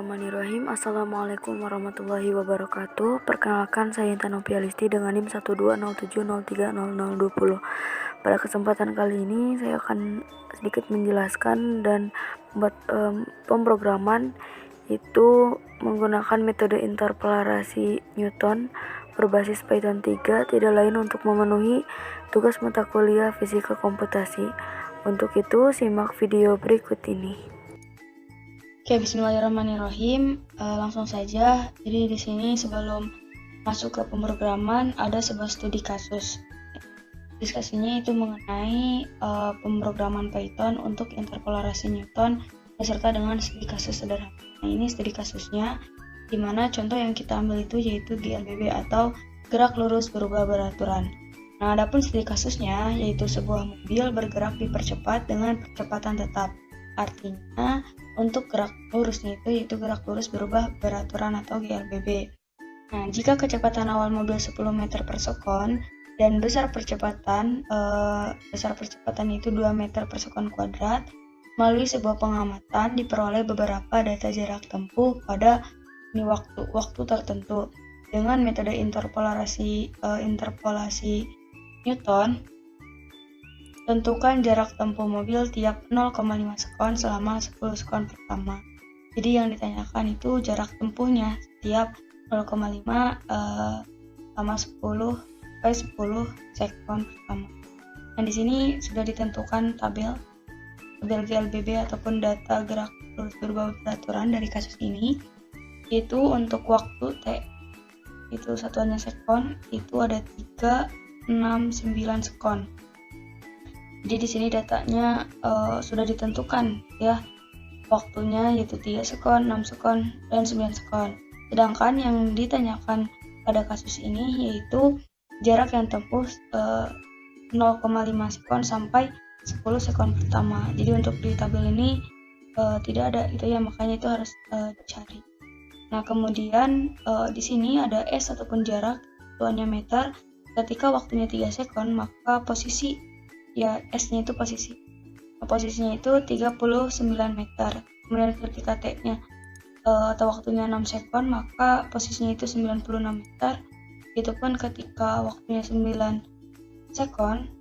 Bismillahirrahmanirrahim. Assalamualaikum warahmatullahi wabarakatuh. Perkenalkan, saya Intan Novialisti dengan NIM 12070300020. Pada kesempatan kali ini saya akan sedikit menjelaskan dan membuat pemrograman itu menggunakan metode interpolasi Newton berbasis Python 3, tidak lain untuk memenuhi tugas mata kuliah fisika komputasi. Untuk itu, simak video berikut ini. Oke, bismillahirrahmanirrahim. Langsung saja. Jadi di sini sebelum masuk ke pemrograman ada sebuah studi kasus. Diskusinya itu mengenai pemrograman Python untuk interpolasi Newton beserta dengan studi kasus sederhana. Nah, ini studi kasusnya, di mana contoh yang kita ambil itu yaitu GLBB atau gerak lurus berubah beraturan. Nah, adapun studi kasusnya yaitu sebuah mobil bergerak dipercepat dengan percepatan tetap. Artinya untuk gerak lurusnya itu yaitu gerak lurus berubah beraturan atau GLBB. Nah, jika kecepatan awal mobil 10 meter per sekon dan besar percepatan itu 2 meter per sekon kuadrat, melalui sebuah pengamatan diperoleh beberapa data jarak tempuh pada waktu tertentu. Dengan metode interpolasi Newton, tentukan jarak tempuh mobil tiap 0,5 sekon selama 10 sekon pertama. Jadi yang ditanyakan itu jarak tempuhnya tiap 0,5 selama 10 sekon pertama. Nah, di sini sudah ditentukan tabel GLBB ataupun data gerak lurus berubah beraturan dari kasus ini. Yaitu untuk waktu T, itu satuannya sekon, itu ada 369 sekon. Jadi di sini datanya sudah ditentukan ya, waktunya yaitu 3 sekon, 6 sekon, dan 9 sekon. Sedangkan yang ditanyakan pada kasus ini yaitu jarak yang tempuh 0,5 sekon sampai 10 sekon pertama. Jadi untuk di tabel ini tidak ada itu ya, makanya itu harus dicari. Nah, kemudian di sini ada S ataupun jarak, satuannya meter. Ketika waktunya 3 sekon, maka posisi ya S-nya itu posisinya itu 39 meter. Kemudian ketika T-nya atau waktunya 6 sekon, maka posisinya itu 96 meter. Itu pun ketika waktunya 9 sekon,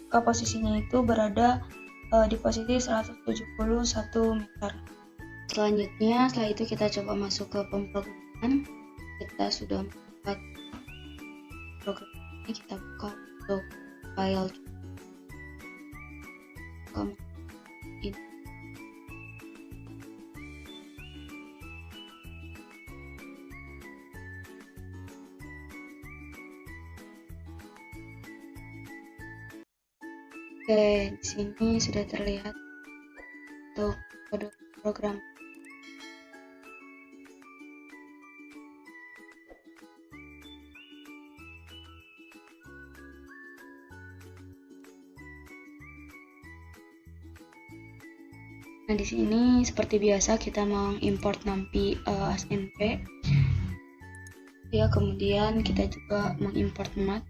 maka posisinya itu berada di posisi 171 meter. Selanjutnya, setelah itu kita coba masuk ke pemrograman. Kita sudah membuat program ini, kita buka untuk file ini. Oke, di sini sudah terlihat untuk kode program. Nah, di sini seperti biasa kita mengimport NumPy ASNP. Ya, kemudian kita juga mengimport math.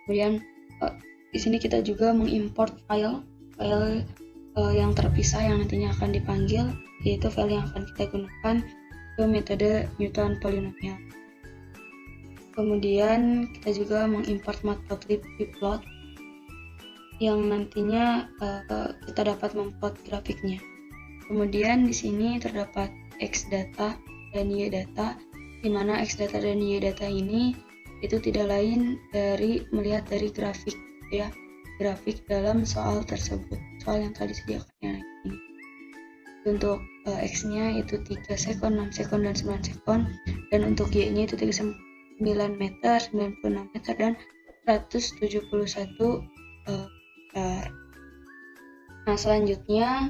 Kemudian di sini kita juga mengimport file yang terpisah yang nantinya akan dipanggil, yaitu file yang akan kita gunakan ke metode Newton polynomial. Kemudian kita juga mengimport matplotlib yang nantinya kita dapat memplot grafiknya. Kemudian di sini terdapat X data dan Y data, di mana X data dan Y data ini itu tidak lain dari melihat dari grafik ya, grafik dalam soal tersebut, soal yang tadi disediakan yang ini. Untuk X-nya itu 3 sekon, 6 sekon, dan 9 sekon, dan untuk Y-nya itu 39 meter, 96 meter, dan 171 meter. Nah, selanjutnya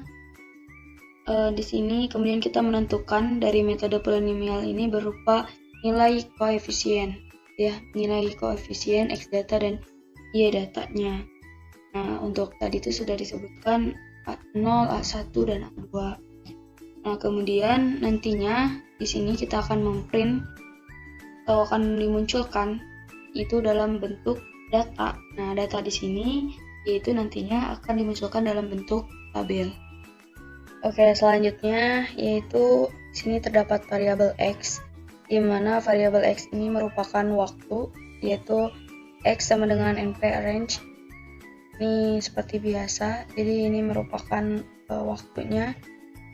di sini kemudian kita menentukan dari metode polinomial ini berupa nilai koefisien ya, nilai koefisien X data dan Y datanya. Nah, untuk tadi itu sudah disebutkan A0, A1 dan A2. Nah, kemudian nantinya di sini kita akan memprint atau akan dimunculkan itu dalam bentuk data. Nah, data di sini yaitu nantinya akan dimunculkan dalam bentuk tabel. Oke, selanjutnya yaitu Di sini terdapat variabel X, di mana variabel X ini merupakan waktu, yaitu X sama dengan NP range. Ini seperti biasa, jadi ini merupakan waktunya.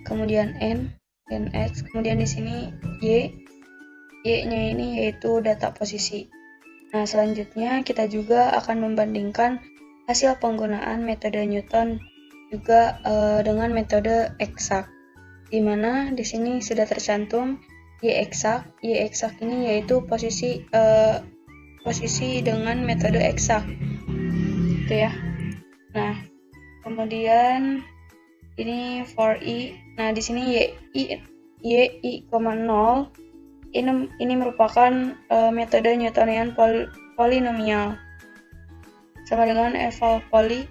Kemudian N dan X, kemudian di sini Y-nya ini yaitu data posisi. Nah, selanjutnya kita juga akan membandingkan hasil penggunaan metode Newton juga dengan metode eksak, di mana di sini sudah tercantum Y eksak. Y eksak ini yaitu posisi dengan metode eksak, gitu ya. Nah, kemudian ini for I. Nah, di sini Y 0 ini merupakan metode Newtonian polinomial sama dengan eval poli,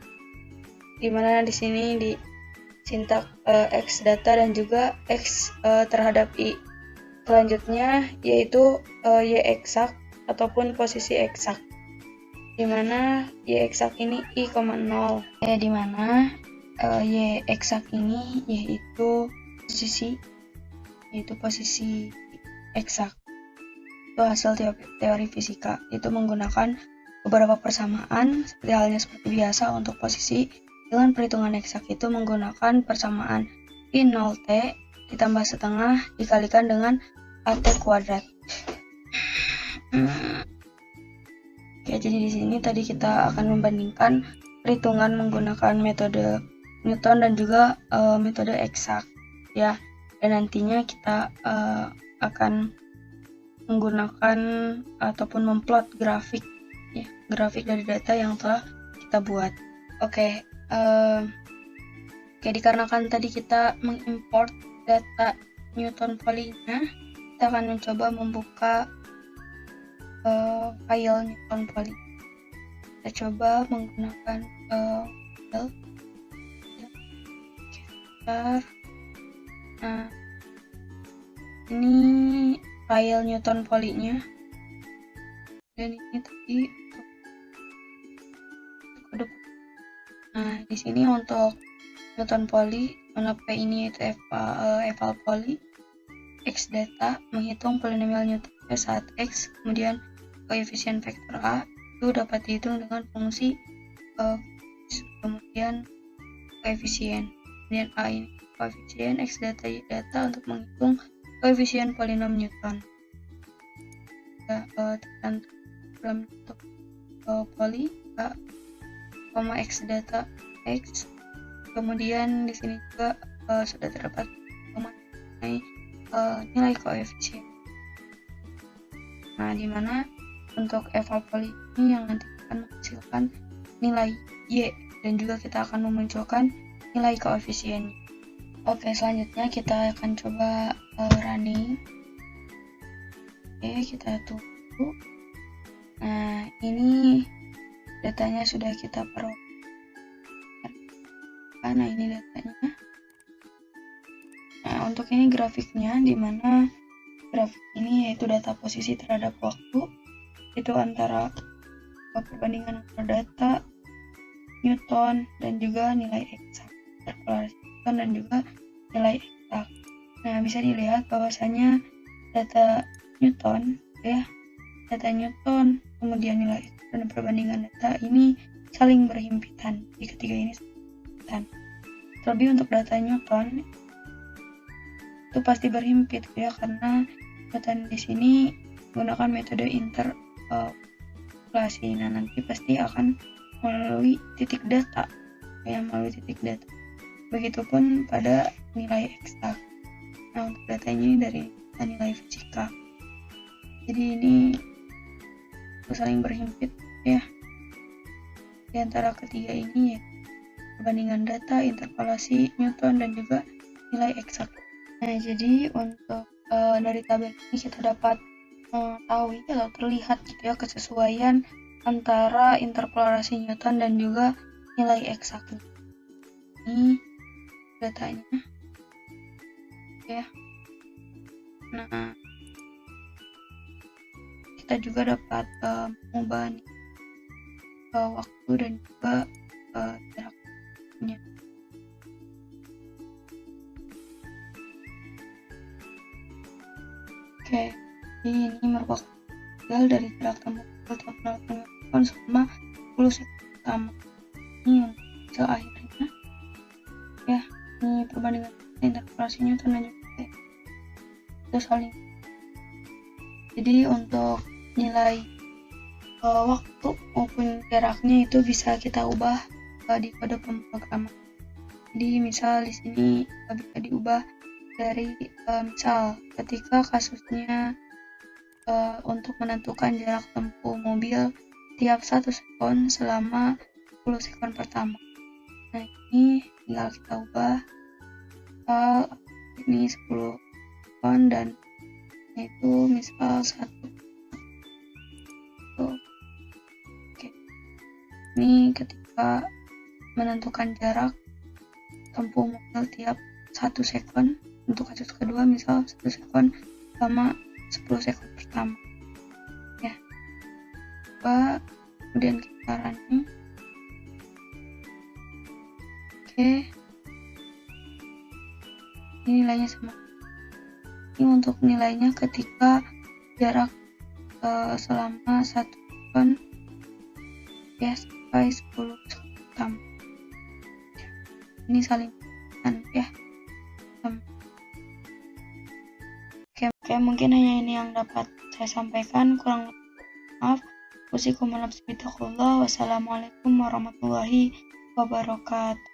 di mana di sini di sintak X data dan juga X terhadap I. Selanjutnya yaitu Y eksak ataupun posisi eksak, di mana Y eksak ini I, 0, di mana Y eksak ini yaitu posisi eksak. Itu hasil teori fisika. Itu menggunakan beberapa persamaan seperti biasa untuk posisi. Dengan perhitungan eksak itu menggunakan persamaan I0T ditambah setengah dikalikan dengan AT kuadrat. Oke, jadi di sini tadi kita akan membandingkan perhitungan menggunakan metode Newton dan juga metode eksak, ya. Dan nantinya kita akan menggunakan ataupun memplot grafik, ya, grafik dari data yang telah kita buat. Oke, dikarenakan tadi kita mengimport data Newton Poly-nya, kita akan mencoba membuka file Newton Poly. Kita coba menggunakan file. Nah, ini file Newton Poly-nya, dan ini tadi kode. Nah, di sini untuk Newton Poly, mana P ini yaitu eval Poly, X data, menghitung polinomial Newton saat X, kemudian koefisien vektor A itu dapat dihitung dengan fungsi kemudian koefisien, kemudian A ini koefisien, X data, Y data untuk menghitung koefisien polinom Newton. Tercantum dalam bentuk Poly A, X data X. Kemudian di sini juga sudah terdapat mengenai nilai koefisien. Nah, di mana untuk eval Poly ini yang nanti akan menghasilkan nilai Y, dan juga kita akan memunculkan nilai koefisiennya. Oke, selanjutnya kita akan coba running. Oke, kita tunggu. Nah, ini datanya sudah kita peroleh. Nah, ini datanya. Nah, untuk ini grafiknya, di mana grafik ini yaitu data posisi terhadap waktu, itu antara perbandingan antara data Newton dan juga nilai eksak, interpolasi Newton dan juga nilai eksak. Nah, bisa dilihat bahwasanya data Newton, ya, data Newton, kemudian nilai eksak dan perbandingan data ini saling berhimpitan. Di ketiga ini terlebih untuk data Newton itu pasti berhimpit, ya, karena Newton di sini menggunakan metode interpolasi. Nah, nanti pasti akan melalui titik data, ya, melalui titik data. Begitupun pada nilai eksak. Nah, untuk datanya ini dari nilai fisika. Jadi ini saling berhimpit, ya, di antara ketiga ini, ya, perbandingan data, interpolasi Newton dan juga nilai eksak. Nah, jadi untuk dari tabel ini kita dapat mengetahui atau terlihat, gitu ya, kesesuaian antara interpolasi Newton dan juga nilai eksak. Ini datanya, ya. Nah, kita juga dapat mengubah waktu dan juga jaraknya. Oke, jadi ini merupakan hasil dari jarak tempuh mobil tiap 0,5 sekon selama 10 sekon pertama. Ini untuk hasil akhirnya ya, ini perbandingan interpolasi Newton dan juga itu saling. Jadi untuk nilai waktu maupun jaraknya itu bisa kita ubah di kode pemrograman. Jadi misal di sini bisa diubah dari misal ketika kasusnya untuk menentukan jarak tempuh mobil tiap 1 sekon selama 10 sekon pertama. Nah, ini tinggal kita ubah ini 10 sekon dan itu misal 1. Oke. Ini ketika menentukan jarak tempuh mobil tiap 1 sekon, untuk kasus kedua misal 1 sekon selama 10 sekon pertama ya. Kemudian kita running. Oke, ini nilainya sama. Ini untuk nilainya ketika jarak selama 1 sekon ya sampai 10 sekon pertama. Ini saling ya. Oke, mungkin hanya ini yang dapat saya sampaikan. Kurang lebih maaf. Wassalamualaikum warahmatullahi wabarakatuh.